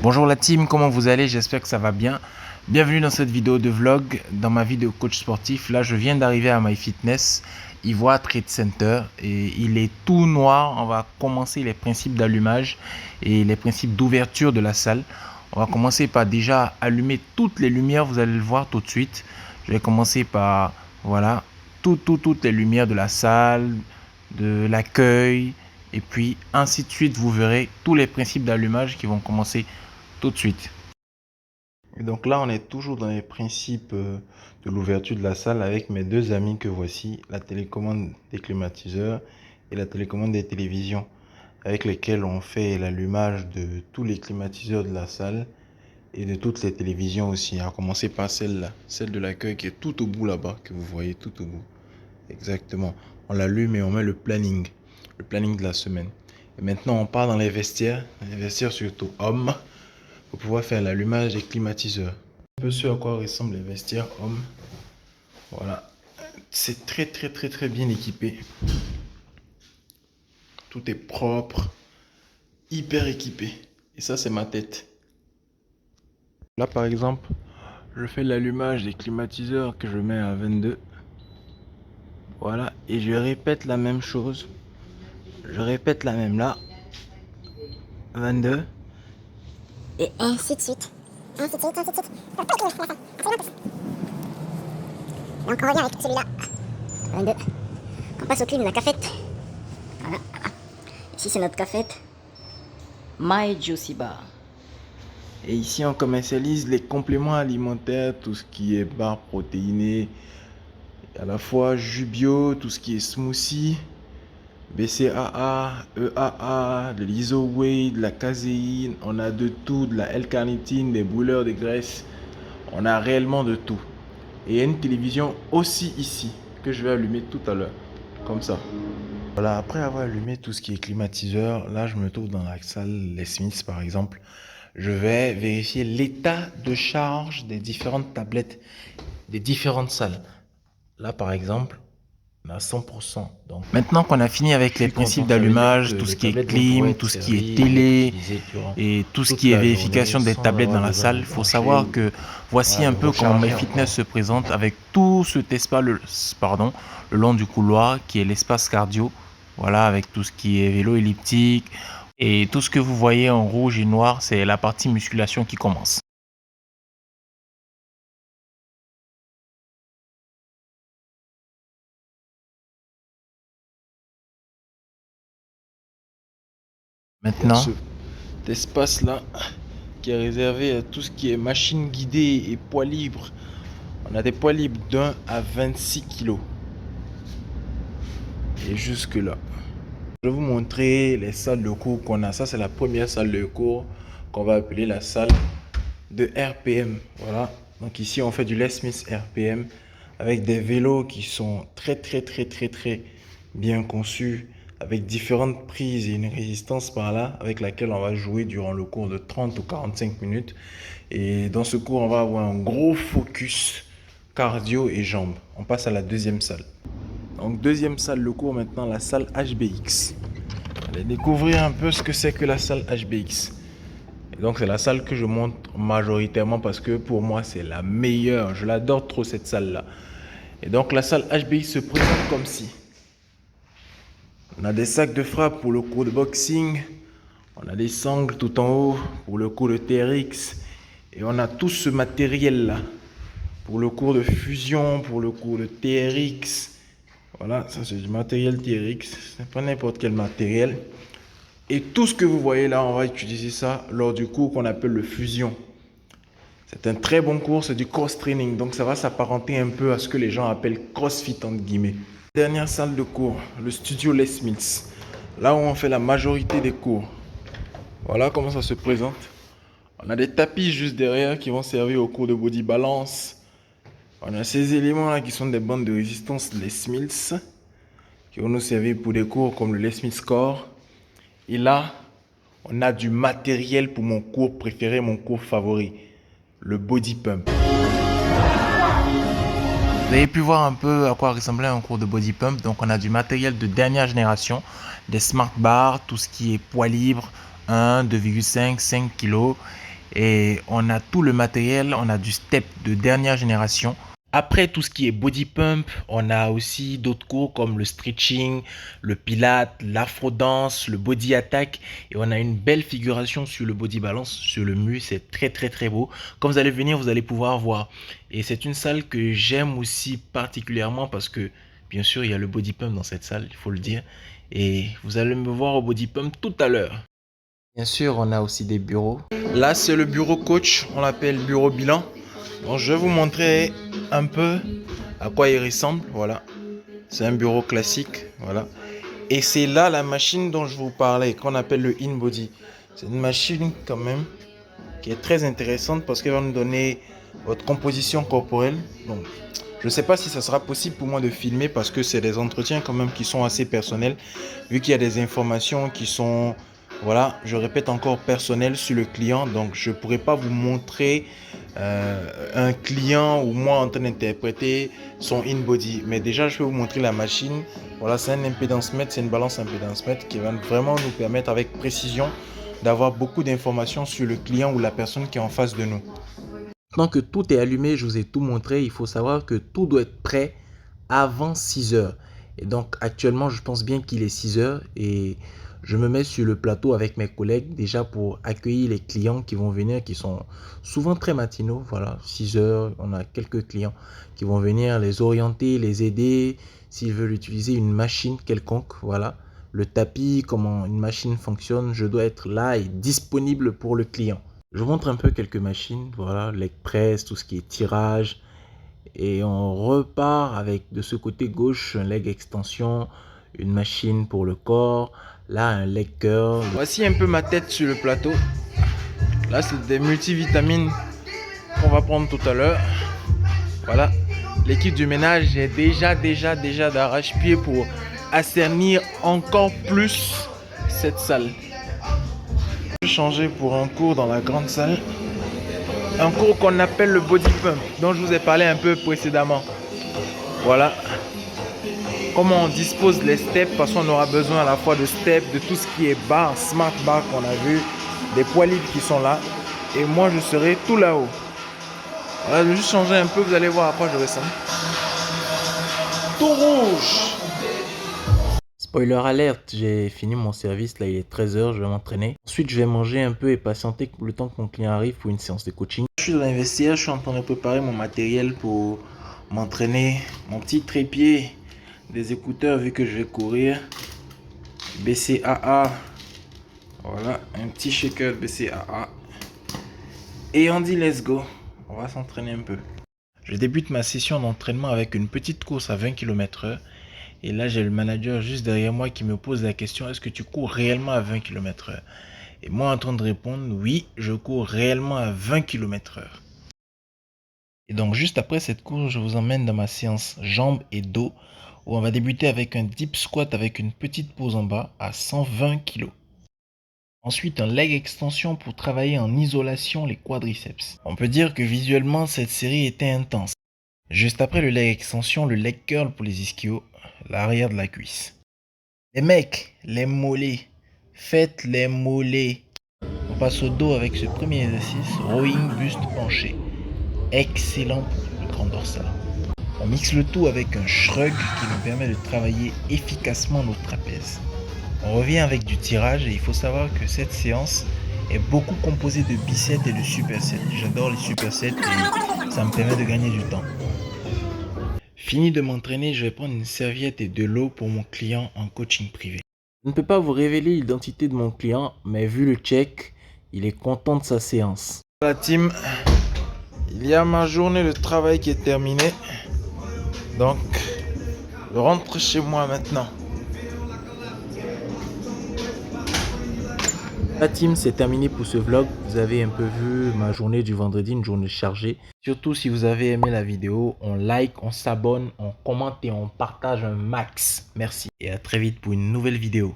Bonjour la team, comment vous allez? J'espère que ça va bien. Bienvenue dans cette vidéo de vlog, dans ma vie de coach sportif. Là, je viens d'arriver à MyFitness, Ivoire Trade Center, et il est tout noir. On va commencer les principes d'allumage et les principes d'ouverture de la salle. On va commencer par déjà allumer toutes les lumières, vous allez le voir tout de suite. Je vais commencer par, voilà, toutes les lumières de la salle, de l'accueil, et puis ainsi de suite. Vous verrez tous les principes d'allumage qui vont commencer tout de suite. Et donc là, on est toujours dans les principes de l'ouverture de la salle avec mes deux amis que voici, la télécommande des climatiseurs et la télécommande des télévisions, avec lesquels on fait l'allumage de tous les climatiseurs de la salle et de toutes les télévisions aussi, à commencer par celle-là, celle de l'accueil qui est tout au bout là-bas, que vous voyez tout au bout. Exactement. On l'allume et on met le planning de la semaine. Et maintenant, on part dans les vestiaires surtout hommes, pour pouvoir faire l'allumage des climatiseurs. Un peu ce à quoi ressemblent les vestiaires hommes. Voilà. C'est très bien équipé. Tout est propre, hyper équipé. Et ça, c'est ma tête. Là, par exemple, je fais l'allumage des climatiseurs que je mets à 22. Voilà. Et je répète la même chose. Je répète la même là. 22. Et ainsi de suite. Ainsi de suite, ainsi de suite. Donc on revient avec celui-là. 22. On passe au clim, la cafette. Voilà. Ici c'est notre cafette. My Juicy Bar. Et ici on commercialise les compléments alimentaires, tout ce qui est barres protéinées, à la fois jus bio, tout ce qui est smoothie, BCAA, EAA, de l'ISO-whey, de la caséine, on a de tout, de la L-carnitine, des brûleurs de graisse, on a réellement de tout. Et il y a une télévision aussi ici, que je vais allumer tout à l'heure, comme ça. Voilà, après avoir allumé tout ce qui est climatiseur, là je me trouve dans la salle Les Smiths par exemple. Je vais vérifier l'état de charge des différentes tablettes, des différentes salles. Là par exemple, on a 100%. Donc, maintenant qu'on a fini avec les principes d'allumage, tout ce qui est clim, tout ce qui est télé et tout ce qui est vérification des tablettes dans la salle, il faut savoir que voici un peu comment MyFitness se présente avec tout cet espace, le long du couloir qui est l'espace cardio. Voilà, avec tout ce qui est vélo elliptique et tout ce que vous voyez en rouge et noir, c'est la partie musculation qui commence. Maintenant, cet espace-là qui est réservé à tout ce qui est machine guidée et poids libre. On a des poids libres d'1 à 26 kg. Et jusque là. Je vais vous montrer les salles de cours qu'on a. Ça, c'est la première salle de cours qu'on va appeler la salle de RPM. Voilà. Donc ici, on fait du Les Smith RPM avec des vélos qui sont très bien conçus, avec différentes prises et une résistance par là avec laquelle on va jouer durant le cours de 30 ou 45 minutes. Et dans ce cours, on va avoir un gros focus cardio et jambes. On passe à la deuxième salle. Donc deuxième salle, le cours maintenant, la salle HBX. Allez découvrir un peu ce que c'est que la salle HBX. Et donc c'est la salle que je montre majoritairement parce que pour moi c'est la meilleure. Je l'adore trop cette salle-là. Et donc la salle HBX se présente comme ci. On a des sacs de frappe pour le cours de boxing. On a des sangles tout en haut pour le cours de TRX. Et on a tout ce matériel-là pour le cours de fusion, pour le cours de TRX. Voilà, ça c'est du matériel TRX. Ce n'est pas n'importe quel matériel. Et tout ce que vous voyez là, on va utiliser ça lors du cours qu'on appelle le fusion. C'est un très bon cours, c'est du cross-training. Donc ça va s'apparenter un peu à ce que les gens appellent crossfit entre guillemets. Dernière salle de cours, le studio Les Smiths. Là où on fait la majorité des cours. Voilà comment ça se présente. On a des tapis juste derrière qui vont servir au cours de body balance. On a ces éléments là qui sont des bandes de résistance Les Smiths qui vont nous servir pour des cours comme le Les Smith Core. Et là, on a du matériel pour mon cours préféré, mon cours favori, le body pump. Vous avez pu voir un peu à quoi ressemblait un cours de body pump. Donc on a du matériel de dernière génération, des smart bars, tout ce qui est poids libre, 1, 2,5, 5 kg. Et on a tout le matériel, on a du step de dernière génération. Après tout ce qui est body pump, on a aussi d'autres cours comme le stretching, le pilate, l'afro-dance, le body attack. Et on a une belle figuration sur le body balance, sur le mur. C'est très beau. Quand vous allez venir, vous allez pouvoir voir. Et c'est une salle que j'aime aussi particulièrement parce que, bien sûr, il y a le body pump dans cette salle, il faut le dire. Et vous allez me voir au body pump tout à l'heure. Bien sûr, on a aussi des bureaux. Là, c'est le bureau coach. On l'appelle bureau bilan. Bon, je vais vous montrer un peu à quoi il ressemble. Voilà, c'est un bureau classique. Voilà, et c'est là la machine dont je vous parlais, qu'on appelle le InBody. C'est une machine quand même qui est très intéressante parce qu'elle va nous donner votre composition corporelle. Donc, je ne sais pas si ça sera possible pour moi de filmer parce que c'est des entretiens quand même qui sont assez personnels, vu qu'il y a des informations qui sont, voilà, je répète encore, personnelles sur le client. Donc, je ne pourrais pas vous montrer un client ou moi en train d'interpréter son in-body. Mais déjà, je vais vous montrer la machine. Voilà, c'est un impédance mètre, c'est une balance impédance mètre qui va vraiment nous permettre avec précision d'avoir beaucoup d'informations sur le client ou la personne qui est en face de nous. Maintenant que tout est allumé, je vous ai tout montré. Il faut savoir que tout doit être prêt avant 6 heures. Et donc actuellement, je pense bien qu'il est 6 heures et je me mets sur le plateau avec mes collègues déjà pour accueillir les clients qui vont venir, qui sont souvent très matinaux. Voilà, 6 heures, on a quelques clients qui vont venir les orienter, les aider s'ils veulent utiliser une machine quelconque. Voilà, le tapis, comment une machine fonctionne, je dois être là et disponible pour le client. Je vous montre un peu quelques machines, voilà, leg press, tout ce qui est tirage. Et on repart avec de ce côté gauche un leg extension, une machine pour le corps, là un leg curl. Voici un peu ma tête sur le plateau. Là c'est des multivitamines qu'on va prendre tout à l'heure. Voilà, l'équipe du ménage est déjà d'arrache-pied pour assernir encore plus cette salle. Je vais changer pour un cours dans la grande salle. Un cours qu'on appelle le body pump, dont je vous ai parlé un peu précédemment. Voilà comment on dispose les steps, parce qu'on aura besoin à la fois de steps, de tout ce qui est bar, smart bar qu'on a vu, des poids libres qui sont là. Et moi, je serai tout là-haut. Voilà, je vais juste changer un peu, vous allez voir à quoi je ressemble. Tout rouge. Spoiler alerte, j'ai fini mon service, là il est 13 h, je vais m'entraîner. Ensuite je vais manger un peu et patienter le temps que mon client arrive pour une séance de coaching. Je suis dans les vestiaires, je suis en train de préparer mon matériel pour m'entraîner. Mon petit trépied, des écouteurs vu que je vais courir. BCAA, voilà, un petit shaker BCAA. Et on dit let's go, on va s'entraîner un peu. Je débute ma session d'entraînement avec une petite course à 20 km/h. Et là, j'ai le manager juste derrière moi qui me pose la question, est-ce que tu cours réellement à 20 km/h? Et moi en train de répondre, oui, je cours réellement à 20 km/h. Et donc juste après cette course, je vous emmène dans ma séance jambes et dos, où on va débuter avec un deep squat avec une petite pause en bas à 120 kg. Ensuite, un leg extension pour travailler en isolation les quadriceps. On peut dire que visuellement, cette série était intense. Juste après le leg extension, le leg curl pour les ischios, l'arrière de la cuisse. Les mecs, les mollets, faites les mollets. On passe au dos avec ce premier exercice, rowing buste penché. Excellent pour le grand dorsal. On mixe le tout avec un shrug qui nous permet de travailler efficacement nos trapèzes. On revient avec du tirage et il faut savoir que cette séance est beaucoup composée de biceps et de supersets. J'adore les supersets et ça me permet de gagner du temps. Fini de m'entraîner, je vais prendre une serviette et de l'eau pour mon client en coaching privé. Je ne peux pas vous révéler l'identité de mon client, mais vu le check, il est content de sa séance. La team, il y a ma journée de travail qui est terminée. Donc, je rentre chez moi maintenant. La team, c'est terminé pour ce vlog. Vous avez un peu vu ma journée du vendredi, une journée chargée. Surtout si vous avez aimé la vidéo, on like, on s'abonne, on commente et on partage un max. Merci et à très vite pour une nouvelle vidéo.